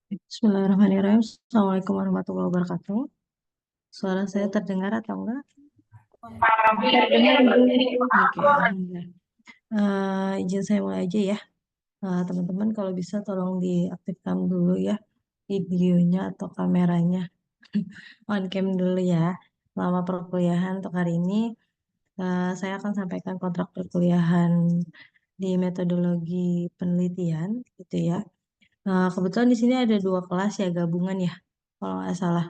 Bismillahirrahmanirrahim. Assalamualaikum warahmatullahi wabarakatuh. Suara saya terdengar atau enggak? Terdengar Bu. Oke, alhamdulillah. Izin saya mulai aja ya. Teman-teman kalau bisa tolong diaktifkan dulu ya videonya atau kameranya. On cam dulu ya. Selama perkuliahan untuk hari ini, saya akan sampaikan kontrak perkuliahan di metodologi penelitian, gitu ya. Kebetulan di sini ada dua kelas ya gabungan ya, kalau nggak salah.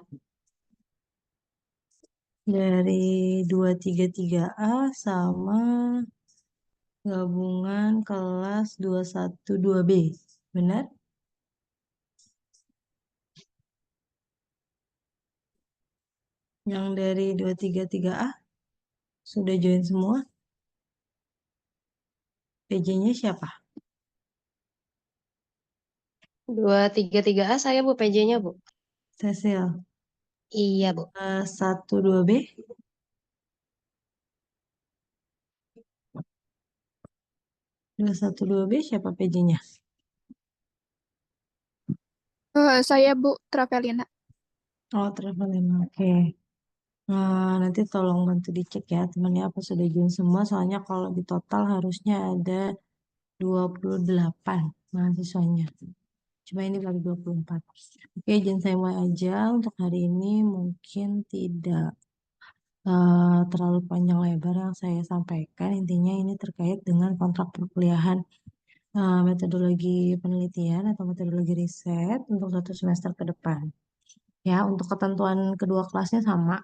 Dari 233A sama gabungan kelas 212B. Benar? Yang dari 233A sudah join semua. PJ-nya siapa? 233A saya Bu PJ-nya Bu. Cecil. Iya Bu. 12B. 212B siapa PJ-nya? Saya Bu Travelina. Oh, Travelina. Oke. Nanti tolong bantu dicek ya temannya apa sudah join semua. Soalnya kalau di total harusnya ada 28 mahasiswanya. Cuma ini baru 24. Oke, izin saya mulai aja. Untuk hari ini mungkin tidak terlalu panjang lebar yang saya sampaikan. Intinya ini terkait dengan kontrak perkuliahan metodologi penelitian atau metodologi riset untuk 1 semester ke depan. Ya, untuk ketentuan kedua kelasnya sama.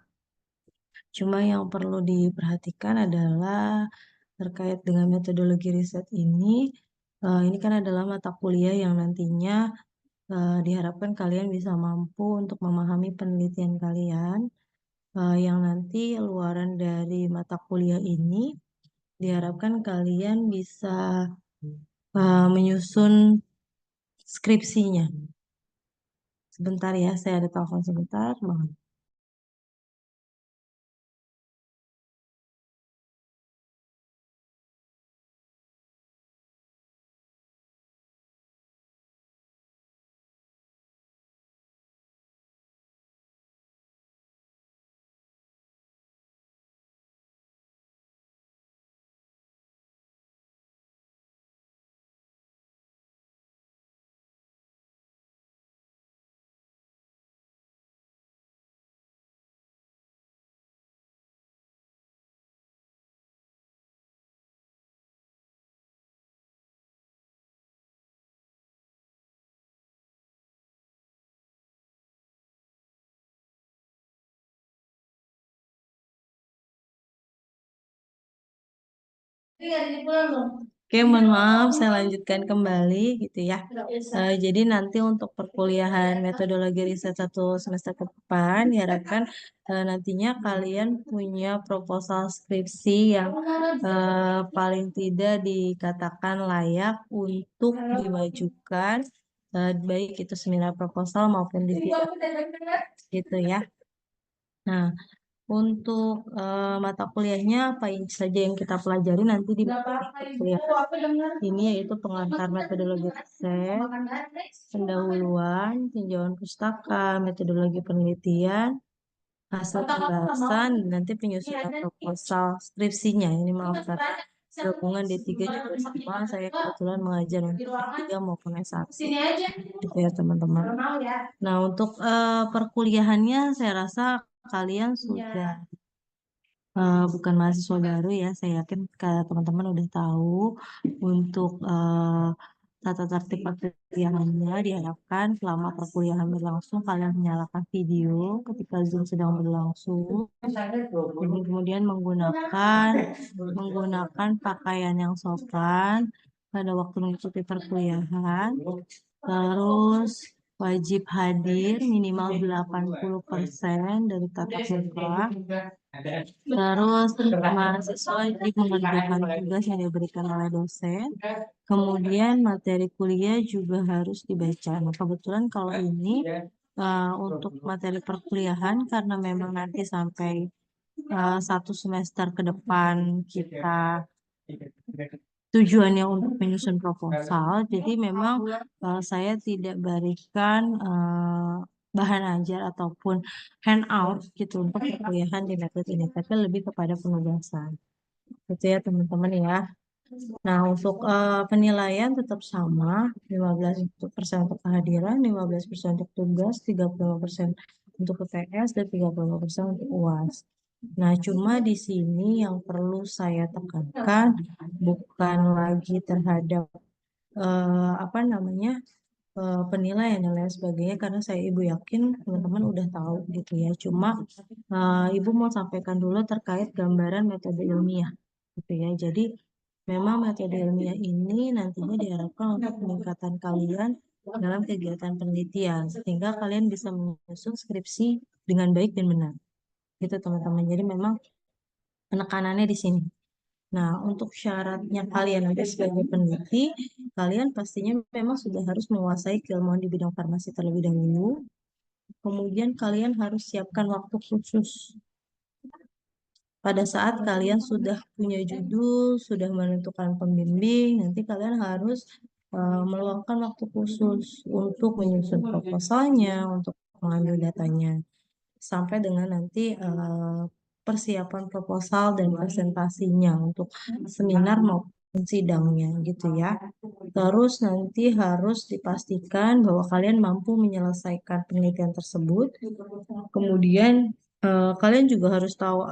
Cuma yang perlu diperhatikan adalah terkait dengan metodologi riset ini. Ini kan adalah mata kuliah yang nantinya diharapkan kalian bisa mampu untuk memahami penelitian kalian, yang nanti luaran dari mata kuliah ini diharapkan kalian bisa menyusun skripsinya. Sebentar ya, saya ada telepon sebentar. Mohon. Oke, mohon maaf, saya lanjutkan kembali gitu ya. Jadi nanti untuk perkuliahan metodologi riset 1 semester ke depan diharapkan nantinya kalian punya proposal skripsi yang paling tidak dikatakan layak untuk dimajukan, baik itu seminar proposal maupun di gitu ya. Nah, untuk mata kuliahnya apa saja yang kita pelajari nanti di kuliah ini yaitu pengantar metodologi riset, pendahuluan, tinjauan pustaka, metodologi penelitian, hasil pembahasan, dan nanti penyusunan proposal skripsinya. Ini maaf karena gabungan D3 juga sama, saya kebetulan mengajar untuk D3 maupun S1. Gitu ya teman-teman. Nah untuk perkuliahannya saya rasa kalian sudah bukan mahasiswa baru ya, saya yakin teman-teman udah tahu untuk tata tertib perkuliahannya diharapkan selama perkuliahan berlangsung kalian menyalakan video ketika Zoom sedang berlangsung. Jadi kemudian menggunakan pakaian yang sopan pada waktu mengikuti perkuliahan. Terus wajib hadir minimal 80% dari tatap muka. Terus mahasiswa wajib mengerjakan tugas yang diberikan oleh dosen. Kemudian materi kuliah juga harus dibaca. Nah, kebetulan kalau ini untuk materi perkuliahan karena memang nanti sampai 1 semester ke depan kita tujuannya untuk menyusun proposal. Jadi memang saya tidak berikan bahan ajar ataupun handout gitu untuk perkuliahan di metode ini, tapi lebih kepada penugasan. Gitu ya teman-teman ya. Nah, untuk penilaian tetap sama, 15% untuk kehadiran, 15% untuk tugas, 35% untuk UTS, dan 35% untuk UAS. Nah, cuma di sini yang perlu saya tekankan bukan lagi terhadap apa namanya penilaian dan lain sebagainya, karena saya ibu yakin teman-teman udah tahu gitu ya. Cuma ibu mau sampaikan dulu terkait gambaran metode ilmiah gitu ya. Jadi memang metode ilmiah ini nantinya diharapkan untuk peningkatan kalian dalam kegiatan penelitian, sehingga kalian bisa menyusun skripsi dengan baik dan benar. Gitu teman-teman. Jadi memang penekanannya di sini. Nah, untuk syaratnya kalian nanti sebagai peneliti, kalian pastinya memang sudah harus menguasai keilmuan di bidang farmasi terlebih dahulu. Kemudian kalian harus siapkan waktu khusus. Pada saat kalian sudah punya judul, sudah menentukan pembimbing, nanti kalian harus meluangkan waktu khusus untuk menyusun proposalnya, untuk mengambil datanya, sampai dengan nanti persiapan proposal dan presentasinya untuk seminar maupun sidangnya gitu ya. Terus nanti harus dipastikan bahwa kalian mampu menyelesaikan penelitian tersebut. Kemudian kalian juga harus tahu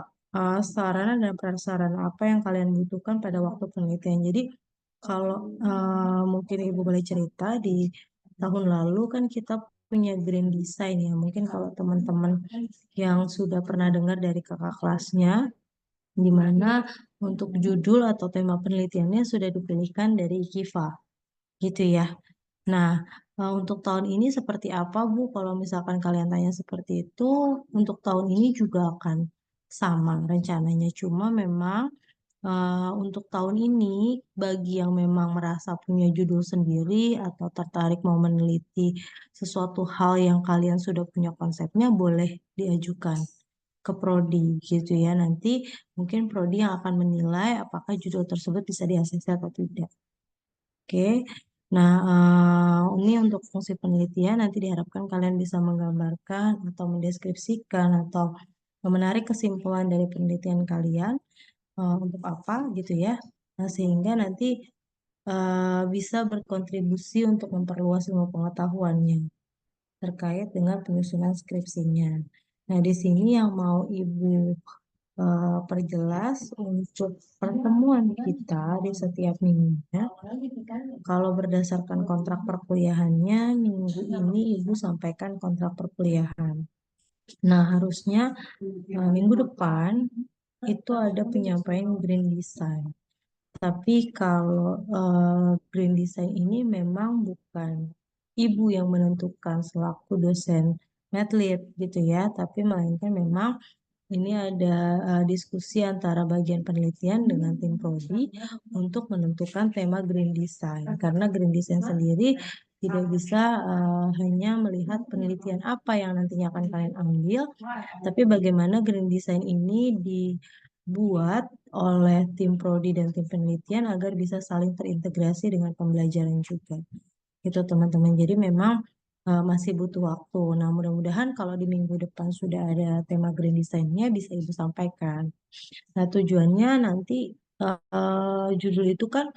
sarana dan prasarana apa yang kalian butuhkan pada waktu penelitian. Jadi kalau mungkin Ibu boleh cerita di tahun lalu kan kita punya grand design ya. Mungkin kalau teman-teman yang sudah pernah dengar dari kakak kelasnya, di mana untuk judul atau tema penelitiannya sudah dipilihkan dari IKIVA, gitu ya. Nah, untuk tahun ini seperti apa, Bu? Kalau misalkan kalian tanya seperti itu, untuk tahun ini juga akan sama rencananya. Cuma memang untuk tahun ini, bagi yang memang merasa punya judul sendiri atau tertarik mau meneliti sesuatu hal yang kalian sudah punya konsepnya, boleh diajukan ke prodi gitu ya. Nanti mungkin prodi yang akan menilai apakah judul tersebut bisa di-ACC atau tidak. Oke. Nah, ini untuk fungsi penelitian nanti diharapkan kalian bisa menggambarkan atau mendeskripsikan atau menarik kesimpulan dari penelitian kalian untuk apa gitu ya. Nah, sehingga nanti bisa berkontribusi untuk memperluas ilmu pengetahuannya terkait dengan penyusunan skripsinya. Nah, di sini yang mau Ibu perjelas untuk pertemuan kita di setiap minggunya. Kalau berdasarkan kontrak perkuliahannya, minggu ini Ibu sampaikan kontrak perkuliahan. Nah, harusnya minggu depan itu ada penyampaian green design. Tapi kalau green design ini memang bukan Ibu yang menentukan selaku dosen medlib gitu ya, tapi melainkan memang ini ada diskusi antara bagian penelitian dengan tim prodi untuk menentukan tema green design. Karena green design sendiri tidak bisa hanya melihat penelitian apa yang nantinya akan kalian ambil, tapi bagaimana green design ini dibuat oleh tim prodi dan tim penelitian agar bisa saling terintegrasi dengan pembelajaran juga. Gitu teman-teman. Jadi memang masih butuh waktu. Nah, mudah-mudahan kalau di minggu depan sudah ada tema green design-nya bisa Ibu sampaikan. Nah, tujuannya nanti judul itu kan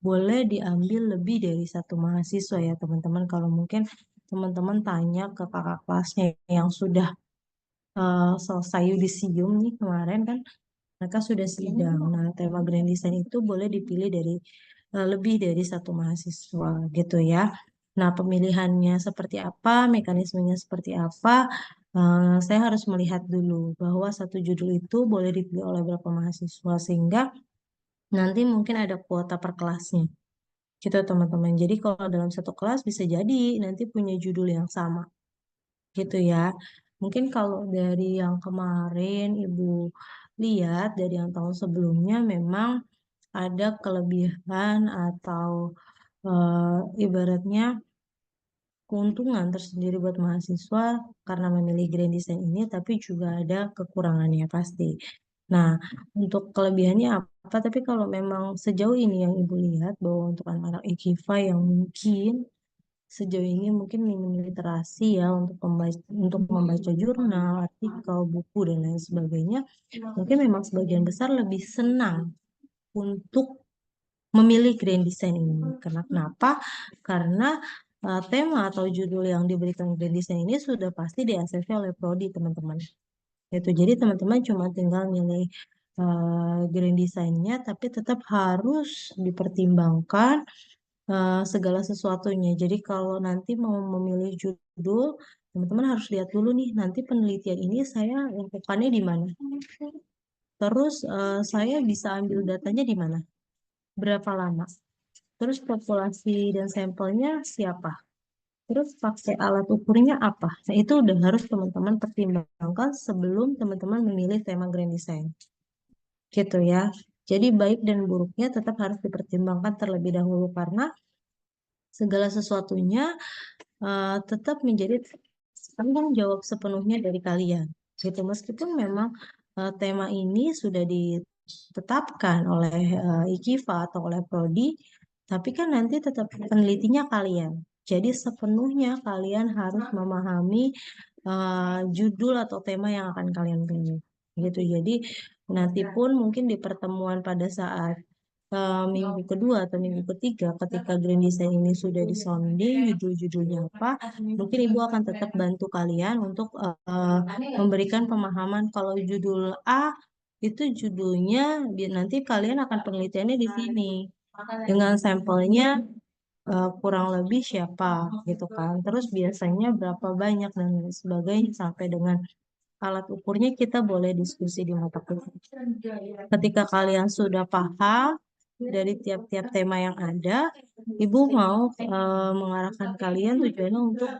boleh diambil lebih dari satu mahasiswa ya teman-teman. Kalau mungkin teman-teman tanya ke kakak kelasnya yang sudah selesai yudisium nih kemarin kan, mereka sudah sidang. Nah, tema grand design itu boleh dipilih dari lebih dari satu mahasiswa gitu ya. Nah, pemilihannya seperti apa, mekanismenya seperti apa, saya harus melihat dulu bahwa satu judul itu boleh dipilih oleh berapa mahasiswa sehingga nanti mungkin ada kuota per kelasnya. Gitu teman-teman. Jadi kalau dalam satu kelas bisa jadi nanti punya judul yang sama. Gitu ya. Mungkin kalau dari yang kemarin Ibu lihat dari yang tahun sebelumnya memang ada kelebihan atau ibaratnya keuntungan tersendiri buat mahasiswa karena memilih grand design ini, tapi juga ada kekurangannya pasti. Nah, untuk kelebihannya apa? Tapi kalau memang sejauh ini yang Ibu lihat bahwa untuk anak-anak IKIFA yang mungkin sejauh ini mungkin minim literasi ya untuk membaca jurnal, artikel, buku dan lain sebagainya, mungkin memang sebagian besar lebih senang untuk memilih grand design ini. Karena kenapa? Karena tema atau judul yang diberikan grand design ini sudah pasti di-ACC oleh prodi teman-teman. Itu jadi teman-teman cuma tinggal milih grand design-nya, tapi tetap harus dipertimbangkan segala sesuatunya. Jadi kalau nanti mau memilih judul, teman-teman harus lihat dulu nih, nanti penelitian ini saya lakukannya di mana. Terus saya bisa ambil datanya di mana? Berapa lama? Terus populasi dan sampelnya siapa? Terus pakai alat ukurnya apa? Nah, itu udah harus teman-teman pertimbangkan sebelum teman-teman memilih tema grand design. Gitu ya. Jadi baik dan buruknya tetap harus dipertimbangkan terlebih dahulu karena segala sesuatunya tetap menjadi tanggung jawab sepenuhnya dari kalian. Gitu. Meskipun memang tema ini sudah ditetapkan oleh IKIFA atau oleh prodi, tapi kan nanti tetap penelitinya kalian. Jadi sepenuhnya kalian harus memahami judul atau tema yang akan kalian pilih. Gitu. Jadi nanti pun mungkin di pertemuan pada saat minggu kedua atau minggu ketiga ketika grand design ini sudah disounding judul-judulnya apa, mungkin ibu akan tetap bantu kalian untuk memberikan pemahaman kalau judul A itu judulnya nanti kalian akan penelitiannya di sini dengan sampelnya kurang lebih siapa gitu kan, terus biasanya berapa banyak dan lain sebagainya sampai dengan alat ukurnya kita boleh diskusi di mata kuliah. Ketika kalian sudah paham dari tiap-tiap tema yang ada, Ibu mau mengarahkan kalian tujuannya untuk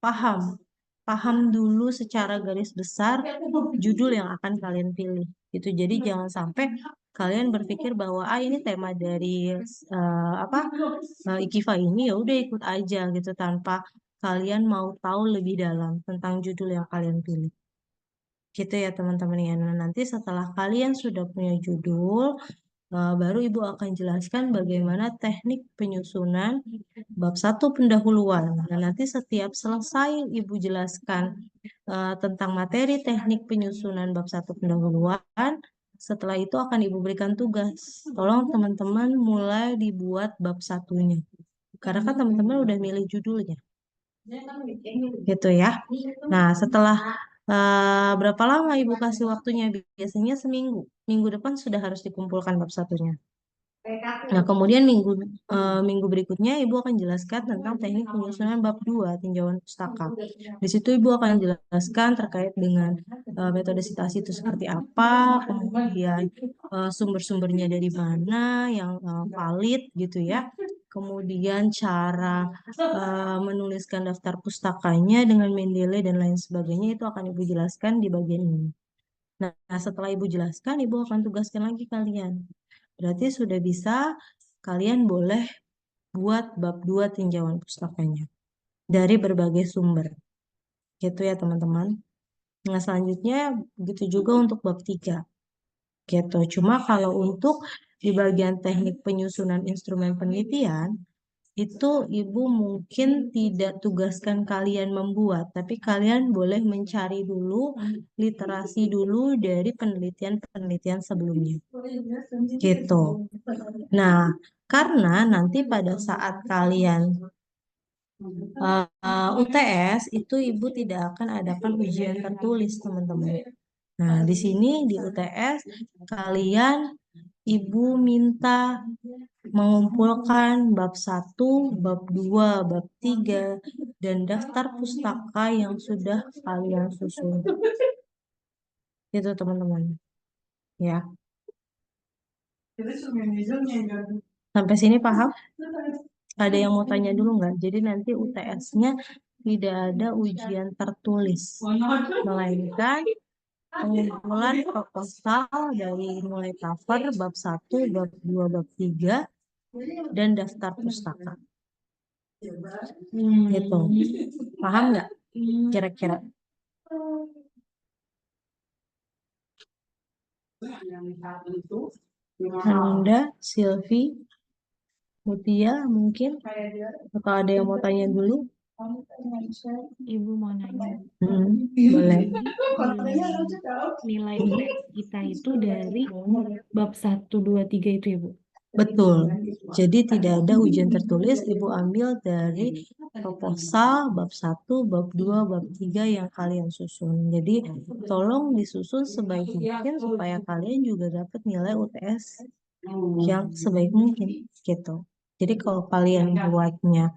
paham. Paham dulu secara garis besar judul yang akan kalian pilih. Gitu. Jadi jangan sampai kalian berpikir bahwa ini tema dari IKIFA ini ya udah ikut aja gitu tanpa kalian mau tahu lebih dalam tentang judul yang kalian pilih. Gitu ya teman-teman ya. Nah, nanti setelah kalian sudah punya judul, baru Ibu akan jelaskan bagaimana teknik penyusunan bab 1 pendahuluan. Nah, nanti setiap selesai Ibu jelaskan tentang materi teknik penyusunan bab 1 pendahuluan, setelah itu akan Ibu berikan tugas. Tolong teman-teman mulai dibuat bab satunya. Karena kan teman-teman udah milih judulnya. Gitu ya. Nah, setelah berapa lama Ibu kasih waktunya? Biasanya seminggu. Minggu depan sudah harus dikumpulkan bab satunya. Nah, kemudian minggu berikutnya Ibu akan jelaskan tentang teknik penyusunan bab 2 tinjauan pustaka. Di situ Ibu akan jelaskan terkait dengan metode citasi itu seperti apa, kemudian sumber-sumbernya dari mana yang valid gitu ya. Kemudian cara menuliskan daftar pustakanya dengan Mendeley dan lain sebagainya itu akan Ibu jelaskan di bagian ini. Nah, setelah Ibu jelaskan, Ibu akan tugaskan lagi kalian. Berarti sudah bisa kalian boleh buat bab 2 tinjauan pustakanya dari berbagai sumber. Gitu ya teman-teman. Nah, selanjutnya begitu juga untuk bab 3. Gitu. Cuma kalau untuk di bagian teknik penyusunan instrumen penelitian, itu Ibu mungkin tidak tugaskan kalian membuat, tapi kalian boleh mencari dulu, literasi dulu dari penelitian-penelitian sebelumnya. Gitu. Nah, karena nanti pada saat kalian UTS itu Ibu tidak akan adakan ujian tertulis, teman-teman. Nah, di sini di UTS kalian Ibu minta mengumpulkan bab 1, bab 2, bab 3, dan daftar pustaka yang sudah kalian susun. Itu teman-teman. Ya. Sampai sini paham? Ada yang mau tanya dulu nggak? Jadi nanti UTS-nya tidak ada ujian tertulis, melainkan pengumpulan proposal dari mulai cover bab 1, bab 2, bab 3, dan daftar pustaka. Gitu. Paham nggak? Kira-kira. Ananda, Silvi, Mutia mungkin, atau ada yang mau tanya dulu? Ibu mau nanya, Boleh. nilai UTS kita itu dari bab 1, 2, 3 itu ya Bu? Betul. Jadi tidak ada ujian tertulis, Ibu ambil dari proposal bab 1, bab 2, bab 3 yang kalian susun. Jadi tolong disusun sebaik mungkin supaya kalian juga dapat nilai UTS yang sebaik mungkin gitu. Jadi kalau kalian buatnya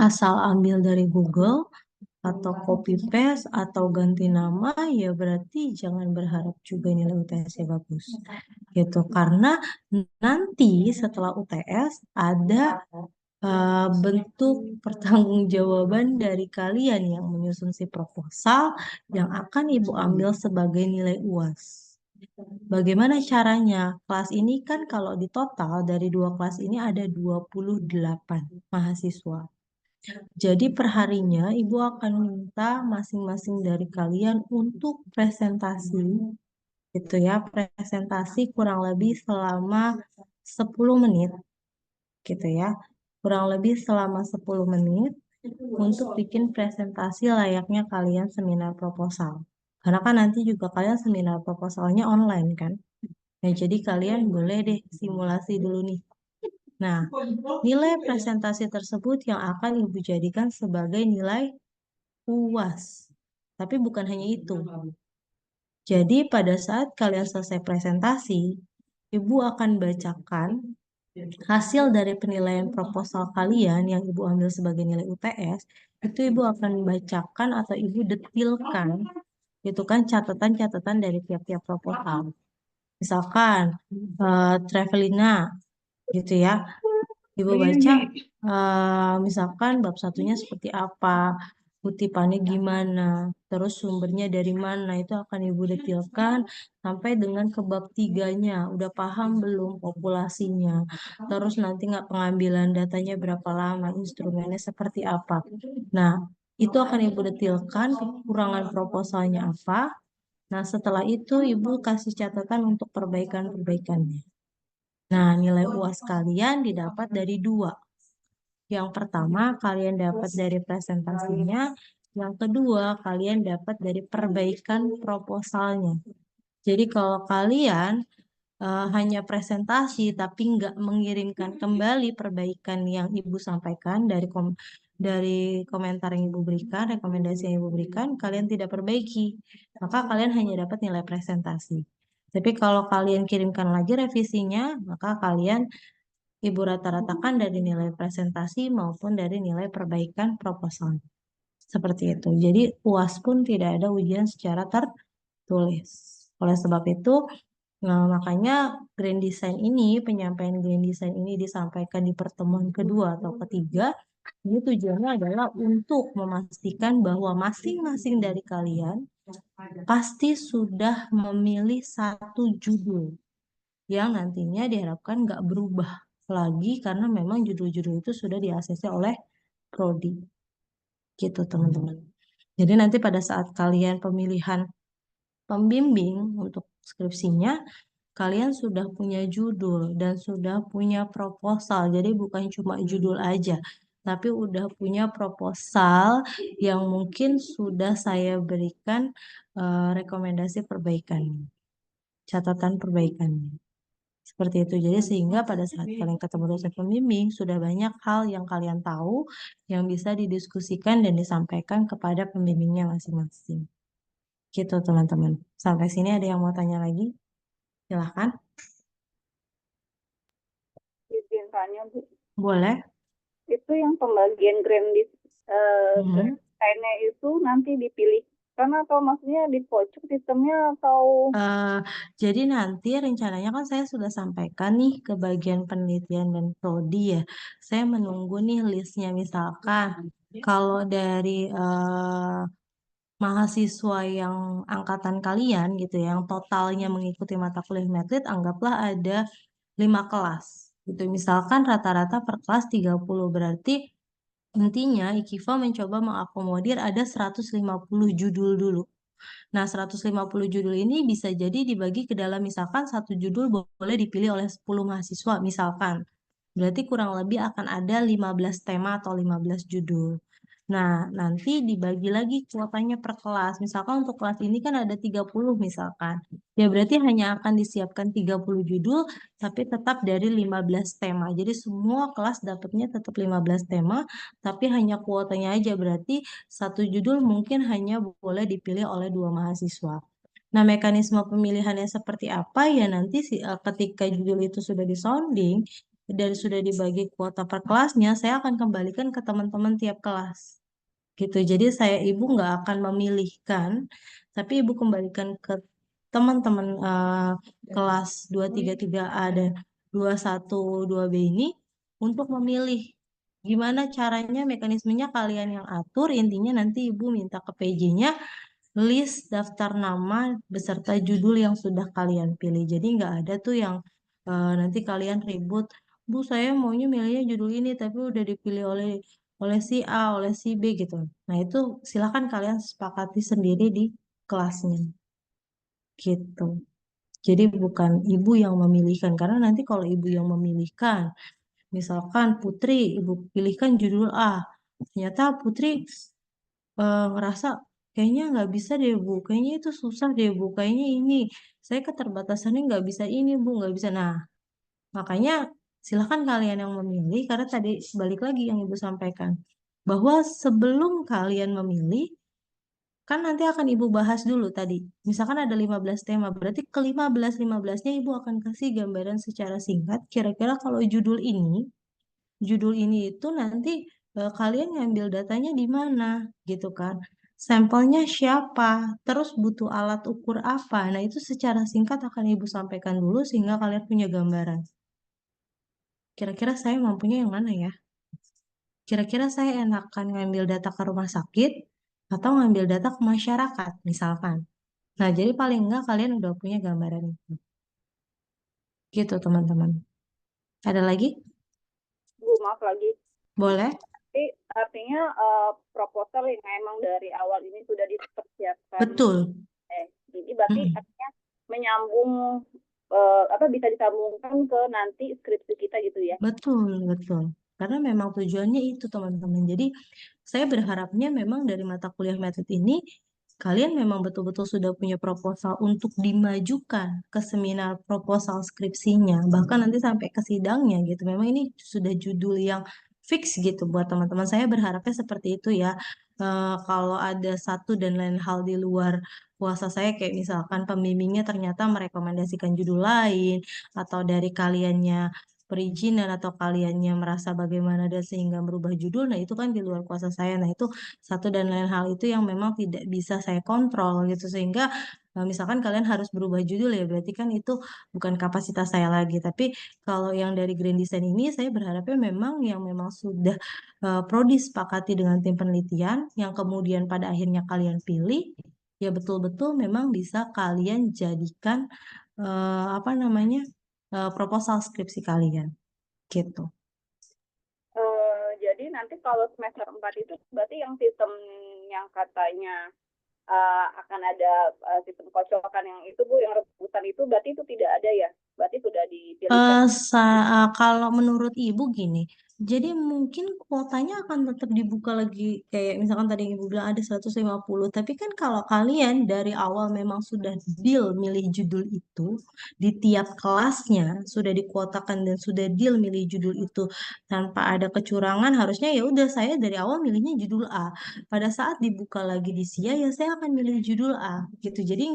asal ambil dari Google atau copy paste atau ganti nama, ya berarti jangan berharap juga nilai UTS-nya bagus gitu, karena nanti setelah UTS ada bentuk pertanggungjawaban dari kalian yang menyusun si proposal yang akan Ibu ambil sebagai nilai UAS. Bagaimana caranya? Kelas ini kan kalau di total dari 2 kelas ini ada 28 mahasiswa. Jadi perharinya Ibu akan minta masing-masing dari kalian untuk presentasi gitu ya, presentasi kurang lebih selama 10 menit gitu ya. Kurang lebih selama 10 menit untuk bikin presentasi layaknya kalian seminar proposal. Karena kan nanti juga kalian seminar proposalnya online kan. Nah, jadi kalian boleh deh simulasi dulu nih. Nah, nilai presentasi tersebut yang akan Ibu jadikan sebagai nilai UAS. Tapi bukan hanya itu. Jadi pada saat kalian selesai presentasi, Ibu akan bacakan hasil dari penilaian proposal kalian yang Ibu ambil sebagai nilai UTS. Itu Ibu akan bacakan atau Ibu detilkan, itu kan catatan-catatan dari tiap-tiap proposal. Misalkan Travelina gitu ya, Ibu baca misalkan bab 1-nya seperti apa, kutipannya gimana, terus sumbernya dari mana, itu akan Ibu detilkan sampai dengan ke bab 3-nya. Udah paham belum populasinya? Terus nanti nggak pengambilan datanya berapa lama, instrumennya seperti apa. Nah, itu akan Ibu detilkan kekurangan proposalnya apa. Nah, setelah itu Ibu kasih catatan untuk perbaikan-perbaikannya. Nah, nilai UAS kalian didapat dari 2. Yang pertama, kalian dapat dari presentasinya. Yang kedua, kalian dapat dari perbaikan proposalnya. Jadi kalau kalian hanya presentasi tapi nggak mengirimkan kembali perbaikan yang Ibu sampaikan dari komentar yang Ibu berikan, rekomendasi yang Ibu berikan, kalian tidak perbaiki, maka kalian hanya dapat nilai presentasi. Tapi kalau kalian kirimkan lagi revisinya, maka kalian Ibu rata-ratakan dari nilai presentasi maupun dari nilai perbaikan proposal. Seperti itu. Jadi UAS pun tidak ada ujian secara tertulis. Oleh sebab itu, nah, makanya grand design ini, penyampaian grand design ini disampaikan di pertemuan kedua atau ketiga. Ini tujuannya adalah untuk memastikan bahwa masing-masing dari kalian pasti sudah memilih satu judul yang nantinya diharapkan nggak berubah lagi karena memang judul-judul itu sudah di-ACC oleh Prodi. Gitu teman-teman. Jadi nanti pada saat kalian pemilihan pembimbing untuk skripsinya, kalian sudah punya judul dan sudah punya proposal. Jadi bukan cuma judul aja, tapi udah punya proposal yang mungkin sudah saya berikan rekomendasi perbaikan, catatan perbaikannya. Seperti itu. Jadi sehingga pada saat kalian ketemu dosen pembimbing, sudah banyak hal yang kalian tahu yang bisa didiskusikan dan disampaikan kepada pembimbingnya masing-masing. Gitu teman-teman. Sampai sini ada yang mau tanya lagi? Silahkan. Izin tanya, Bu. Boleh. Itu yang pembagian grand design-nya itu nanti dipilih karena atau maksudnya di pojok sistemnya atau Jadi nanti rencananya kan saya sudah sampaikan nih ke bagian penelitian dan prodi ya. Saya menunggu nih listnya misalkan kalau dari mahasiswa yang angkatan kalian gitu ya, yang totalnya mengikuti mata kuliah Medlit, anggaplah ada 5 kelas. Gitu. Misalkan rata-rata per kelas 30, berarti intinya IKIFA mencoba mengakomodir ada 150 judul dulu. Nah, 150 judul ini bisa jadi dibagi ke dalam misalkan satu judul boleh dipilih oleh 10 mahasiswa misalkan. Berarti kurang lebih akan ada 15 tema atau 15 judul. Nah, nanti dibagi lagi kuotanya per kelas. Misalkan untuk kelas ini kan ada 30 misalkan. Ya berarti hanya akan disiapkan 30 judul, tapi tetap dari 15 tema. Jadi semua kelas dapatnya tetap 15 tema, tapi hanya kuotanya aja. Berarti satu judul mungkin hanya boleh dipilih oleh 2 mahasiswa. Nah, mekanisme pemilihannya seperti apa ya nanti ketika judul itu sudah disounding dan sudah dibagi kuota per kelasnya, saya akan kembalikan ke teman-teman tiap kelas gitu. Jadi ibu nggak akan memilihkan, tapi ibu kembalikan ke teman-teman kelas 233A dan 212B ini untuk memilih gimana caranya, mekanismenya kalian yang atur. Intinya nanti ibu minta ke PJ-nya list daftar nama beserta judul yang sudah kalian pilih. Jadi nggak ada tuh yang nanti kalian ribut, Bu, saya maunya milihnya judul ini, tapi udah dipilih oleh si A, oleh si B gitu. Nah, itu silakan kalian sepakati sendiri di kelasnya gitu. Jadi bukan ibu yang memilihkan, karena nanti kalau ibu yang memilihkan, misalkan Putri, ibu pilihkan judul A, ternyata Putri ngerasa kayaknya nggak bisa deh Bu, kayaknya itu susah deh Bu, kayaknya ini, saya keterbatasannya nggak bisa ini Bu, nggak bisa. Nah, makanya silakan kalian yang memilih, karena tadi balik lagi yang Ibu sampaikan, bahwa sebelum kalian memilih, kan nanti akan Ibu bahas dulu tadi. Misalkan ada 15 tema, berarti ke 15-15-nya Ibu akan kasih gambaran secara singkat, kira-kira kalau judul ini itu nanti kalian ngambil datanya di mana, gitu kan. Sampelnya siapa, terus butuh alat ukur apa. Nah, itu secara singkat akan Ibu sampaikan dulu sehingga kalian punya gambaran. Kira-kira saya mampunya yang mana ya? Kira-kira saya enakan ngambil data ke rumah sakit atau ngambil data ke masyarakat, misalkan. Nah, jadi paling enggak kalian udah punya gambaran itu. Gitu, teman-teman. Ada lagi? Bu, maaf lagi. Boleh? Tapi artinya proposal yang emang dari awal ini sudah dipersiapkan. Betul. Jadi berarti artinya menyambung bisa disambungkan ke nanti skripsi kita gitu ya. Betul, betul. Karena memang tujuannya itu, teman-teman. Jadi, saya berharapnya memang dari mata kuliah metode ini, kalian memang betul-betul sudah punya proposal untuk dimajukan ke seminar proposal skripsinya. Bahkan nanti sampai ke sidangnya gitu. Memang ini sudah judul yang fix gitu buat teman-teman. Saya berharapnya seperti itu ya. Kalau ada satu dan lain hal di luar kuasa saya, kayak misalkan pembimbingnya ternyata merekomendasikan judul lain, atau dari kaliannya perizinan atau kaliannya merasa bagaimana dan sehingga merubah judul, nah itu kan di luar kuasa saya. Nah, itu satu dan lain hal itu yang memang tidak bisa saya kontrol gitu, sehingga misalkan kalian harus berubah judul ya berarti kan itu bukan kapasitas saya lagi. Tapi kalau yang dari Grand Design ini saya berharapnya memang yang memang sudah prodi sepakati dengan tim penelitian yang kemudian pada akhirnya kalian pilih, ya betul-betul memang bisa kalian jadikan proposal skripsi kalian gitu. Jadi nanti kalau semester 4 itu berarti yang sistem yang katanya akan ada sistem kocokan yang itu Bu, yang rebutan itu berarti itu tidak ada ya? Berarti sudah dipilihkan. Kalau menurut Ibu gini, jadi mungkin kuotanya akan tetap dibuka lagi, kayak misalkan tadi yang Ibu bilang ada 150, tapi kan kalau kalian dari awal memang sudah deal milih judul itu, di tiap kelasnya sudah dikuotakan dan sudah deal milih judul itu tanpa ada kecurangan, harusnya ya udah saya dari awal milihnya judul A. Pada saat dibuka lagi di SIA ya saya akan milih judul A gitu. Jadi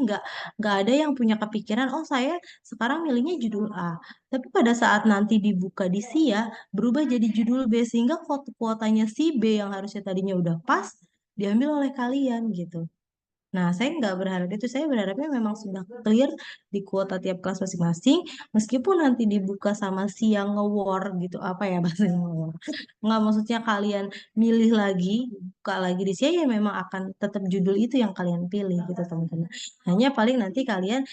nggak ada yang punya kepikiran, oh saya sekarang milihnya judul A. Tapi pada saat nanti dibuka di SIA, berubah jadi judul B, sehingga kuotanya si B yang harusnya tadinya udah pas, diambil oleh kalian gitu. Nah, saya nggak berharap itu. Saya berharapnya memang sudah clear di kuota tiap kelas masing-masing. Meskipun nanti dibuka sama si yang nge-war gitu. Apa ya bahasanya nge-war? Nggak, maksudnya kalian milih lagi, buka lagi di sini, ya memang akan tetap judul itu yang kalian pilih gitu, teman-teman. Hanya paling nanti kalian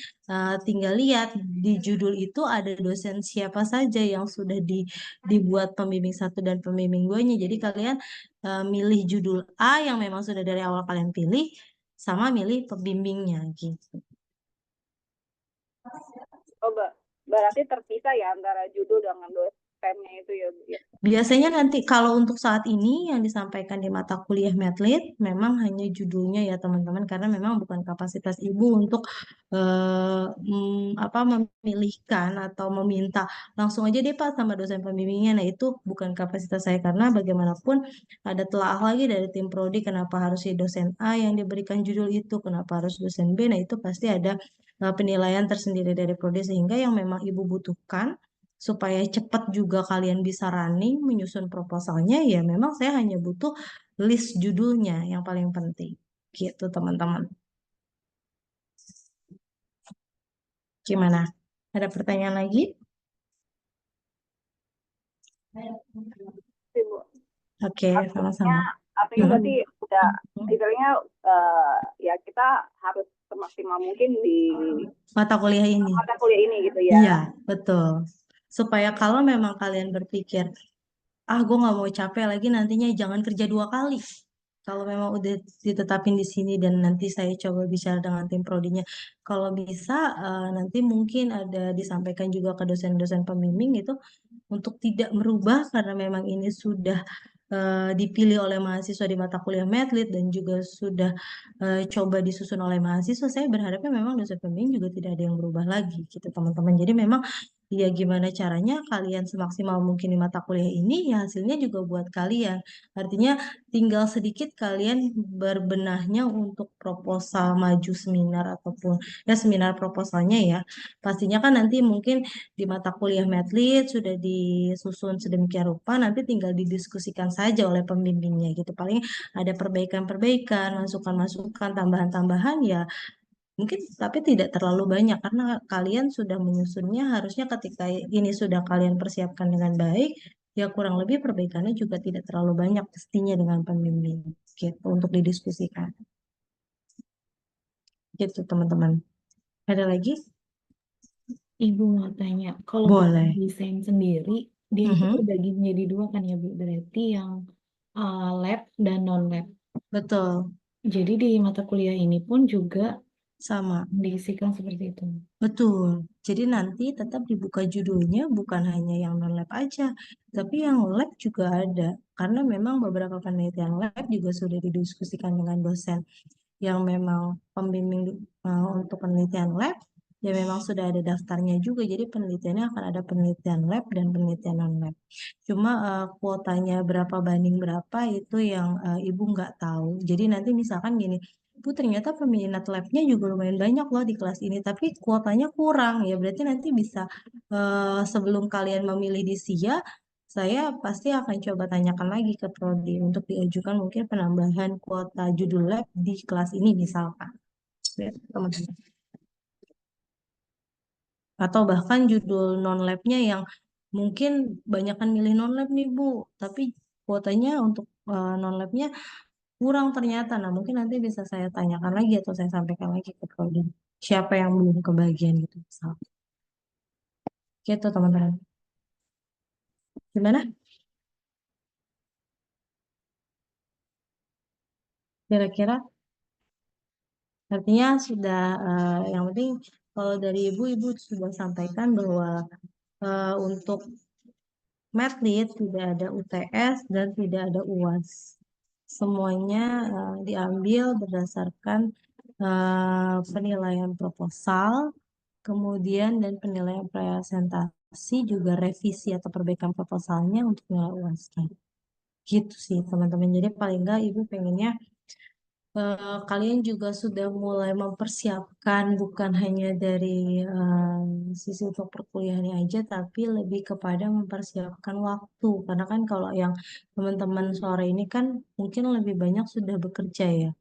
tinggal lihat di judul itu ada dosen siapa saja yang sudah dibuat pembimbing 1 dan pembimbing 2-nya. Jadi kalian milih judul A yang memang sudah dari awal kalian pilih, sama milih pembimbingnya gitu. Oh, berarti terpisah ya antara judul dengan dosennya itu ya, Bu, ya. Biasanya nanti kalau untuk saat ini yang disampaikan di mata kuliah Medlit memang hanya judulnya ya teman-teman, karena memang bukan kapasitas ibu untuk memilihkan atau meminta langsung aja deh Pak sama dosen pembimbingnya. Nah itu bukan kapasitas saya, karena bagaimanapun ada telaah lagi dari tim prodi kenapa harus si dosen A yang diberikan judul itu, kenapa harus dosen B. Nah itu pasti ada penilaian tersendiri dari prodi, sehingga yang memang ibu butuhkan supaya cepat juga kalian bisa running menyusun proposalnya, ya memang saya hanya butuh list judulnya yang paling penting gitu teman-teman. Gimana? Ada pertanyaan lagi? Ibu. Oke, Artinya sama-sama. berarti udah istilahnya ya kita harus semaksimal mungkin di Mata kuliah ini. mata kuliah ini gitu ya. Iya, betul. Supaya kalau memang kalian berpikir, gue nggak mau capek lagi nantinya, jangan kerja 2 kali. Kalau memang udah ditetapin di sini dan nanti saya coba bicara dengan tim prodinya, kalau bisa nanti mungkin ada disampaikan juga ke dosen-dosen pembimbing itu untuk tidak merubah, karena memang ini sudah dipilih oleh mahasiswa di mata kuliah Medlit dan juga sudah coba disusun oleh mahasiswa. Saya berharapnya memang dosen pembimbing juga tidak ada yang berubah lagi gitu teman-teman. Jadi memang ya gimana caranya kalian semaksimal mungkin di mata kuliah ini, ya hasilnya juga buat kalian. Artinya tinggal sedikit kalian berbenahnya untuk proposal maju seminar ataupun ya seminar proposalnya ya. Pastinya kan nanti mungkin di mata kuliah Medlit sudah disusun sedemikian rupa, nanti tinggal didiskusikan saja oleh pembimbingnya gitu. Paling ada perbaikan-perbaikan, masukan-masukan, tambahan-tambahan ya mungkin, tapi tidak terlalu banyak karena kalian sudah menyusunnya. Harusnya ketika ini sudah kalian persiapkan dengan baik, ya kurang lebih perbaikannya juga tidak terlalu banyak pastinya dengan pembimbing gitu untuk didiskusikan. Gitu teman-teman. Ada lagi? Ibu mau tanya, kalau Boleh. desain sendiri, dia itu Mhm. terbagi menjadi 2 kan ya Bu? Berarti yang lab dan non-lab. Betul, Jadi di mata kuliah ini pun juga sama. diisikan seperti itu. Betul. Jadi nanti tetap dibuka judulnya bukan hanya yang non-lab aja, tapi yang lab juga ada. Karena memang beberapa penelitian lab juga sudah didiskusikan dengan dosen yang memang pembimbing untuk penelitian lab, ya memang sudah ada daftarnya juga. Jadi penelitiannya akan ada penelitian lab dan penelitian non-lab. Cuma kuotanya berapa banding berapa itu yang Ibu nggak tahu. Jadi nanti misalkan gini, Bu ternyata peminat labnya juga lumayan banyak loh di kelas ini, tapi kuotanya kurang. Ya berarti nanti bisa sebelum kalian memilih di SIA, saya pasti akan coba tanyakan lagi ke prodi untuk diajukan mungkin penambahan kuota judul lab di kelas ini misalkan. Ya, teman-teman. Atau bahkan judul non-labnya yang mungkin banyakkan milih non-lab nih Bu, tapi kuotanya untuk non-labnya kurang ternyata. Nah mungkin nanti bisa saya tanyakan lagi atau saya sampaikan lagi ke prodi. Siapa yang belum kebagian gitu. Misal. Gitu teman-teman. Gimana? Kira-kira? Artinya sudah yang penting kalau dari Ibu sudah sampaikan bahwa untuk Medlit tidak ada UTS dan tidak ada UAS. Semuanya diambil berdasarkan penilaian proposal, kemudian dan penilaian presentasi, juga revisi atau perbaikan proposalnya untuk nilai UAS-nya. Gitu sih teman-teman. Jadi paling enggak Ibu pengennya kalian juga sudah mulai mempersiapkan bukan hanya dari sisi untuk perkuliahannya aja, tapi lebih kepada mempersiapkan waktu. Karena kan kalau yang teman-teman sore ini kan mungkin lebih banyak sudah bekerja ya.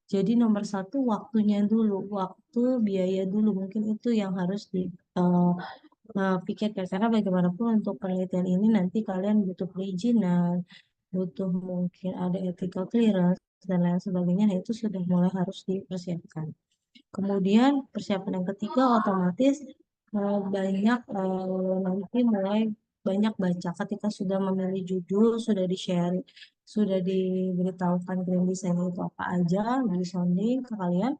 Jadi nomor satu waktunya dulu, waktu biaya dulu mungkin itu yang harus dipikirkan. Karena bagaimanapun untuk penelitian ini nanti kalian butuh perizinan, butuh mungkin ada ethical clearance dan lain sebagainya. Nah itu sudah mulai harus dipersiapkan. Kemudian persiapan yang ketiga otomatis banyak nanti mulai banyak baca. Ketika sudah memilih judul, sudah di-share, sudah diberitahukan grand design itu apa aja, di sounding ke kalian.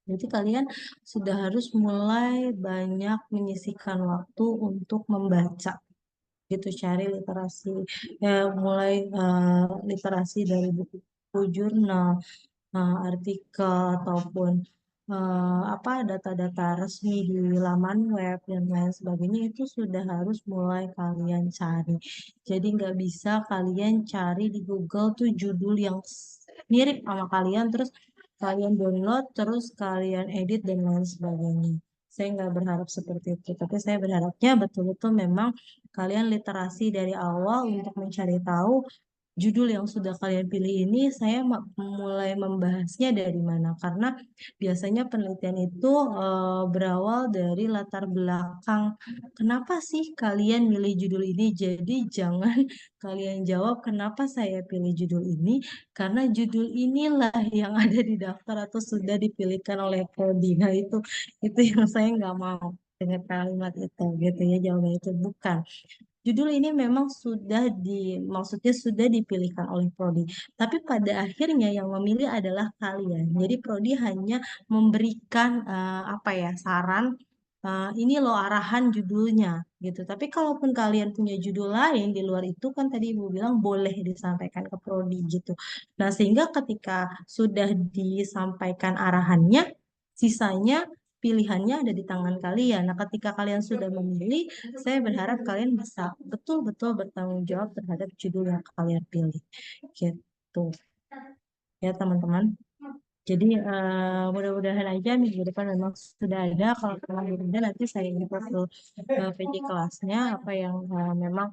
Berarti kalian sudah harus mulai banyak menyisihkan waktu untuk membaca gitu, cari literasi, mulai literasi dari buku jurnal, artikel ataupun apa data-data resmi di laman web dan lain sebagainya itu sudah harus mulai kalian cari. Jadi nggak bisa kalian cari di Google tuh judul yang mirip sama kalian terus kalian download terus kalian edit dan lain sebagainya. Saya nggak berharap seperti itu, tapi saya berharapnya betul-betul memang kalian literasi dari awal untuk mencari tahu judul yang sudah kalian pilih ini saya mulai membahasnya dari mana karena biasanya penelitian itu berawal dari latar belakang kenapa sih kalian milih judul ini, jadi jangan kalian jawab kenapa saya pilih judul ini karena judul inilah yang ada di daftar atau sudah dipilihkan oleh prodi. Nah itu yang saya nggak mau dengan kalimat itu gitu ya, jawabannya itu bukan. Judul ini memang maksudnya sudah dipilihkan oleh prodi. Tapi pada akhirnya yang memilih adalah kalian. Jadi prodi hanya memberikan apa ya saran, ini loh arahan judulnya gitu. Tapi kalaupun kalian punya judul lain di luar itu kan tadi Ibu bilang boleh disampaikan ke prodi gitu. Nah sehingga ketika sudah disampaikan arahannya, sisanya pilihannya ada di tangan kalian. Nah, ketika kalian sudah memilih, saya berharap kalian bisa betul-betul bertanggung jawab terhadap judul yang kalian pilih. Gitu. Ya, teman-teman. Jadi, mudah-mudahan aja minggu depan memang sudah ada. Kalau memang belum ada, nanti saya info ke PJ kelasnya apa yang memang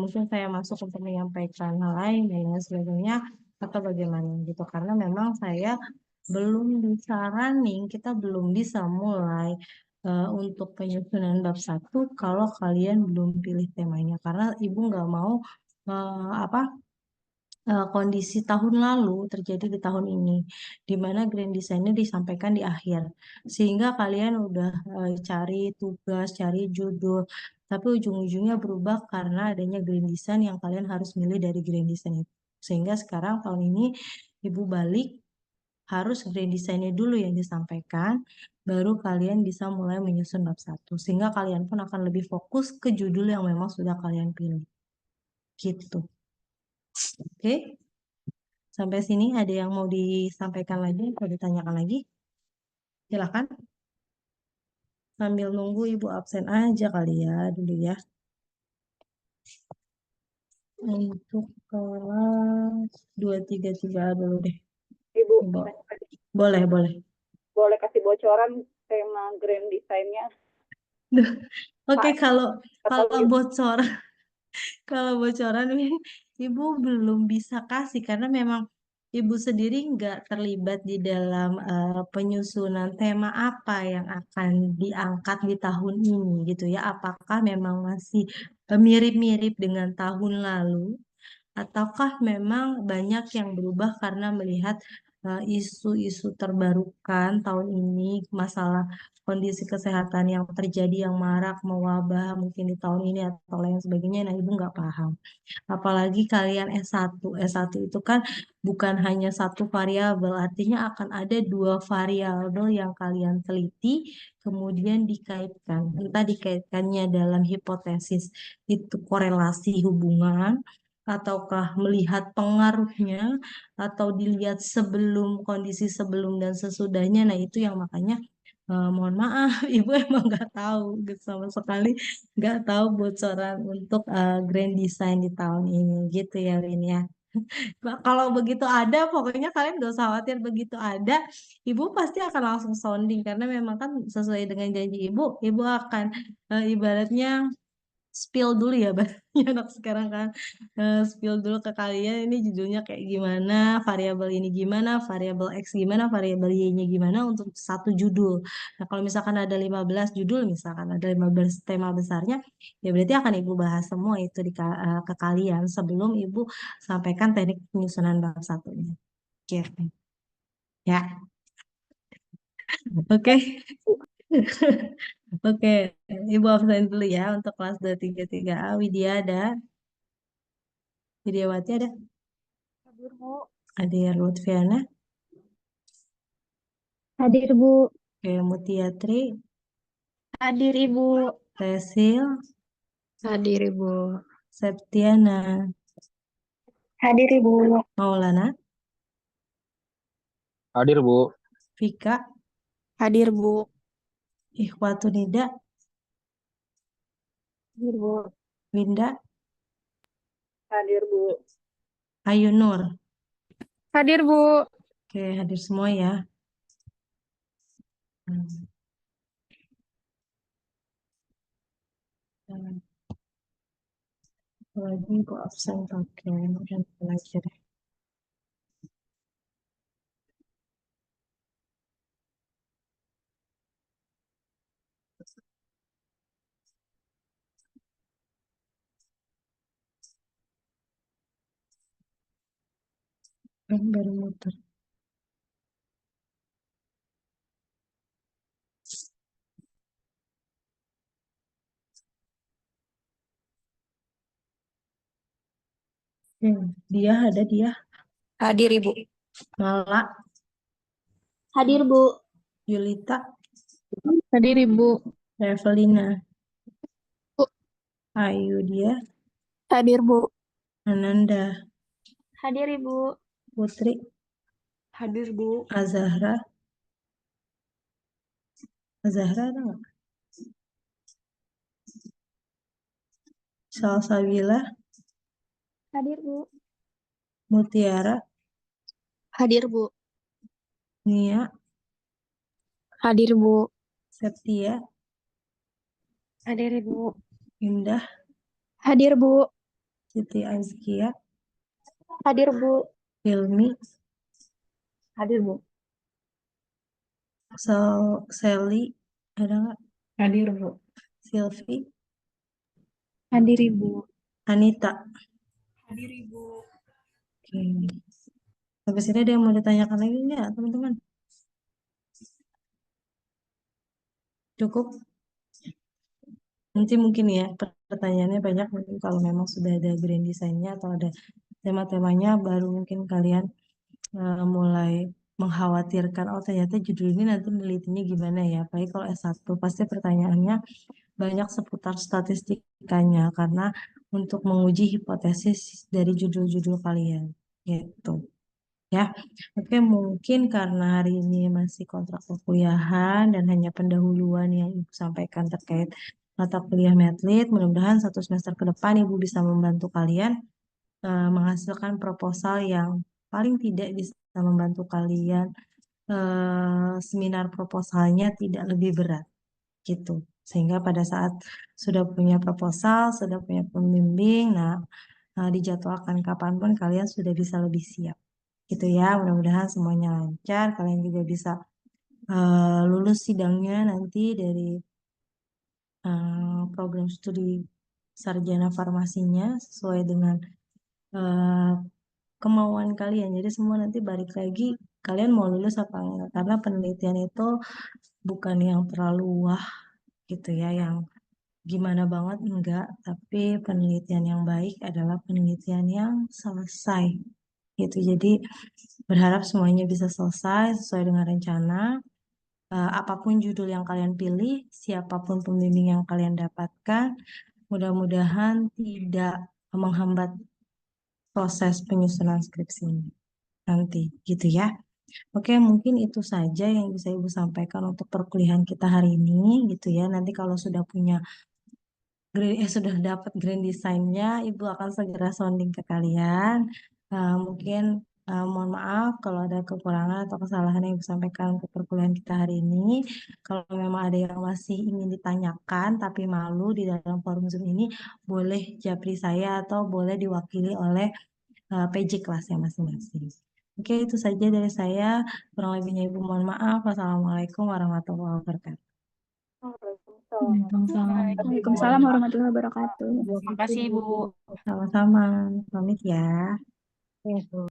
mungkin saya masuk untuk menyampaikan hal lain dan lain sebagainya atau bagaimana gitu. Karena memang saya belum bisa running, kita belum bisa mulai untuk penyusunan bab 1 kalau kalian belum pilih temanya. Karena ibu nggak mau apa kondisi tahun lalu terjadi di tahun ini, di mana grand design-nya disampaikan di akhir. Sehingga kalian udah cari tugas, cari judul, tapi ujung-ujungnya berubah karena adanya grand design yang kalian harus milih dari grand design itu. Sehingga sekarang tahun ini ibu balik harus grand design-nya dulu yang disampaikan, baru kalian bisa mulai menyusun bab 1. Sehingga kalian pun akan lebih fokus ke judul yang memang sudah kalian pilih. Gitu. Oke? Sampai sini ada yang mau disampaikan lagi atau ditanyakan lagi? Silakan. Sambil nunggu Ibu absen aja kali ya dulu ya. Untuk kelas 233 dulu deh. Ibu, Boleh. boleh kasih bocoran tema grand design-nya? Oke, kalau Atau bocoran kalau bocoran ini Ibu belum bisa kasih karena memang Ibu sendiri nggak terlibat di dalam penyusunan tema apa yang akan diangkat di tahun ini gitu ya. Apakah memang masih mirip-mirip dengan tahun lalu ataukah memang banyak yang berubah karena melihat isu-isu terbarukan tahun ini, masalah kondisi kesehatan yang terjadi yang marak, mewabah mungkin di tahun ini atau lain sebagainya. Nah, Ibu nggak paham. Apalagi kalian S1. S1 itu kan bukan hanya satu variabel, artinya akan ada 2 variabel yang kalian teliti, kemudian dikaitkan. Entah dikaitkannya dalam hipotesis, itu korelasi hubungan, ataukah melihat pengaruhnya, atau dilihat sebelum, kondisi sebelum dan sesudahnya. Nah, itu yang makanya mohon maaf, Ibu emang nggak tahu gitu, sama sekali nggak tahu bocoran untuk grand design di tahun ini gitu ya Win ya. Kalau begitu ada, pokoknya kalian gak usah khawatir, begitu ada, Ibu pasti akan langsung sounding karena memang kan sesuai dengan janji Ibu akan ibaratnya spill dulu ya bahasanya anak sekarang kan. Spill dulu ke kalian ini judulnya kayak gimana, variabel ini gimana, variabel X gimana, variabel Y-nya gimana untuk satu judul. Nah, kalau misalkan ada 15 judul, misalkan ada 15 tema besarnya, ya berarti akan Ibu bahas semua itu ke kalian sebelum Ibu sampaikan teknik penyusunan bab 1-nya. Gitu. Ya. Oke. Oke, Ibu absen dulu ya untuk kelas 233A. Widya ada? Widyawati ada? Hadir, Bu. Ada Lutfiana? Hadir, Bu. Oke, Mutiatri? Hadir, Ibu. Tesil? Hadir, Ibu. Septiana? Hadir, Ibu. Maulana? Hadir, Bu. Vika? Hadir, Bu. Ikhwatunida? Hadir, Bu. Winda? Hadir, Bu. Ayu Nur? Hadir, Bu. Oke, hadir semua ya. Hmm. Hmm. Lagi Ibu absen pakai dan belajar. Baru muter. Dia ada dia. Hadir, Ibu. Mala? Hadir, Bu. Yulita? Hadir, Ibu. Revelina? Bu. Ayu dia? Hadir, Bu. Ananda? Hadir, Ibu. Putri? Hadir, Bu. Azahra? Azahra ada nggak? Salsabila? Hadir, Bu. Mutiara? Hadir, Bu. Nia? Hadir, Bu. Septia? Hadir, Ibu. Indah? Hadir, Bu. Siti Azkia? Hadir, Bu. Hilmi? Hadir, Bu. Sally? Ada nggak? Hadir, Bu. Silvi? Hadir, Ibu. Anita? Hadir, Ibu. Oke. Sampai sini ada yang mau ditanyakan lagi nggak, teman-teman? Cukup? Nanti mungkin ya pertanyaannya banyak, mungkin kalau memang sudah ada grand design-nya atau ada tema-temanya, baru mungkin kalian mulai mengkhawatirkan, oh ternyata judul ini nanti nelitinya gimana ya. Apalagi kalau S1 pasti pertanyaannya banyak seputar statistikanya, karena untuk menguji hipotesis dari judul-judul kalian gitu ya. Oke, mungkin karena hari ini masih kontrak perkuliahan dan hanya pendahuluan yang Ibu sampaikan terkait mata kuliah Medlit, mudah-mudahan satu semester ke depan Ibu bisa membantu kalian menghasilkan proposal yang paling tidak bisa membantu kalian seminar proposalnya tidak lebih berat gitu. Sehingga pada saat sudah punya proposal, sudah punya pembimbing, nah dijadwalkan kapanpun kalian sudah bisa lebih siap gitu ya. Mudah-mudahan semuanya lancar, kalian juga bisa lulus sidangnya nanti dari program studi sarjana farmasinya sesuai dengan kemauan kalian. Jadi semua nanti balik lagi kalian mau lulus apa enggak, karena penelitian itu bukan yang terlalu wah gitu ya, yang gimana banget enggak, tapi penelitian yang baik adalah penelitian yang selesai gitu. Jadi berharap semuanya bisa selesai sesuai dengan rencana. Apapun judul yang kalian pilih, siapapun pembimbing yang kalian dapatkan, mudah-mudahan tidak menghambat proses penyusunan skripsi nanti gitu ya. Oke, mungkin itu saja yang bisa Ibu sampaikan untuk perkuliahan kita hari ini gitu ya. Nanti kalau sudah punya sudah dapat grand design-nya, Ibu akan segera sounding ke kalian. Mungkin mohon maaf kalau ada kekurangan atau kesalahan yang Ibu sampaikan untuk perkuliahan kita hari ini. Kalau memang ada yang masih ingin ditanyakan tapi malu di dalam forum Zoom ini, boleh japri saya atau boleh diwakili oleh PJ kelasnya masing-masing. Oke, itu saja dari saya. Kurang lebihnya Ibu mohon maaf. Wassalamualaikum warahmatullahi wabarakatuh. Waalaikumsalam. Waalaikumsalam warahmatullahi wabarakatuh. Terima kasih, Bu. Sama-sama. Pamit ya. Ya, Bu.